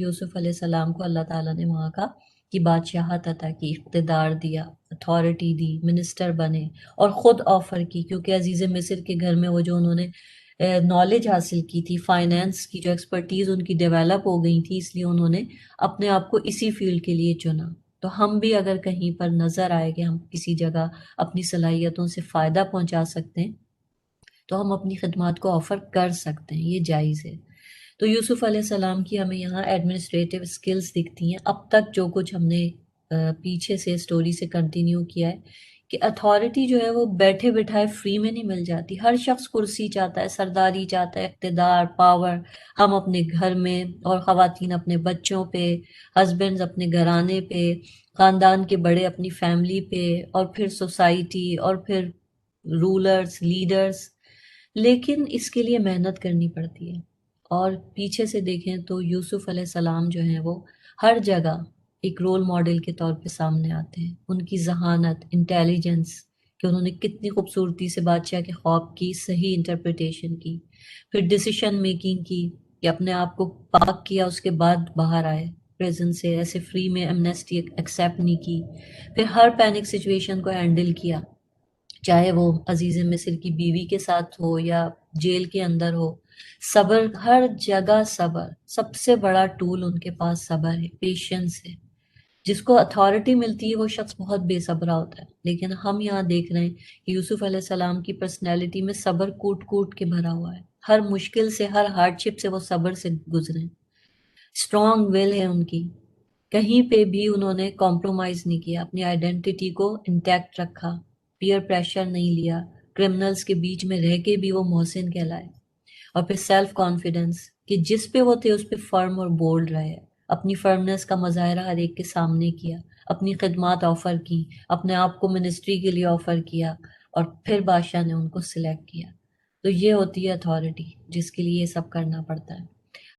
یوسف علیہ السلام کو اللہ تعالیٰ نے وہاں کا کی بادشاہت عطا کی، اقتدار دیا، اتھارٹی دی، منسٹر بنے، اور خود آفر کی، کیونکہ عزیز مصر کے گھر میں وہ جو انہوں نے نالج حاصل کی تھی، فائنینس کی جو ایکسپرٹیز ان کی ڈیولپ ہو گئی تھی، اس لیے انہوں نے اپنے آپ کو اسی فیلڈ کے لیے چنا۔ تو ہم بھی اگر کہیں پر نظر آئے کہ ہم کسی جگہ اپنی صلاحیتوں سے فائدہ پہنچا سکتے ہیں تو ہم اپنی خدمات کو آفر کر سکتے ہیں، یہ جائز ہے۔ تو یوسف علیہ السلام کی ہمیں یہاں ایڈمنسٹریٹو اسکلز دکھتی ہیں۔ اب تک جو کچھ ہم نے پیچھے سے اسٹوری سے کنٹینیو کیا ہے کہ اتھارٹی جو ہے وہ بیٹھے بٹھائے فری میں نہیں مل جاتی۔ ہر شخص کرسی چاہتا ہے، سرداری چاہتا ہے، اقتدار، پاور۔ ہم اپنے گھر میں، اور خواتین اپنے بچوں پہ، ہسبینڈز اپنے گھرانے پہ، خاندان کے بڑے اپنی فیملی پہ، اور پھر سوسائٹی، اور پھر رولرز، لیڈرز۔ لیکن اس کے لیے محنت کرنی پڑتی ہے۔ اور پیچھے سے دیکھیں تو یوسف علیہ السلام جو ہیں وہ ہر جگہ ایک رول ماڈل کے طور پہ سامنے آتے ہیں۔ ان کی ذہانت، انٹیلیجنس، کہ انہوں نے کتنی خوبصورتی سے بادشاہ کے خواب کی صحیح انٹرپریٹیشن کی، پھر ڈیسیشن میکنگ کی کہ اپنے آپ کو پاک کیا، اس کے بعد باہر آئے پریزن سے، ایسے فری میں ایمنیسٹی ایکسیپٹ نہیں کی، پھر ہر پینک سچویشن کو ہینڈل کیا، چاہے وہ عزیز مصر کی بیوی کے ساتھ ہو یا جیل کے اندر ہو۔ صبر، ہر جگہ صبر، سب سے بڑا ٹول ان کے پاس صبر ہے، پیشنس ہے۔ جس کو اتھارٹی ملتی ہے وہ شخص بہت بے صبرا ہوتا ہے، لیکن ہم یہاں دیکھ رہے ہیں کہ یوسف علیہ السلام کی پرسنالٹی میں صبر کوٹ کوٹ کے بھرا ہوا ہے۔ ہر مشکل سے، ہر ہارڈ شپ سے وہ صبر سے گزرے، اسٹرانگ ول ہے ان کی، کہیں پہ بھی انہوں نے کمپرومائز نہیں کیا، اپنی آئیڈینٹی کو انٹیکٹ رکھا، پیئر پریشر نہیں لیا، کرمنلز کے بیچ میں رہ کے بھی وہ محسن کہلائے۔ اور پھر سیلف کانفیڈنس، کہ جس پہ وہ تھے اس پہ فرم اور بولڈ رہے، اپنی فرمنس کا مظاہرہ ہر ایک کے سامنے کیا، اپنی خدمات آفر کی، اپنے آپ کو منسٹری کے لیے آفر کیا، اور پھر بادشاہ نے ان کو سلیکٹ کیا۔ تو یہ ہوتی ہے اتھارٹی، جس کے لیے یہ سب کرنا پڑتا ہے۔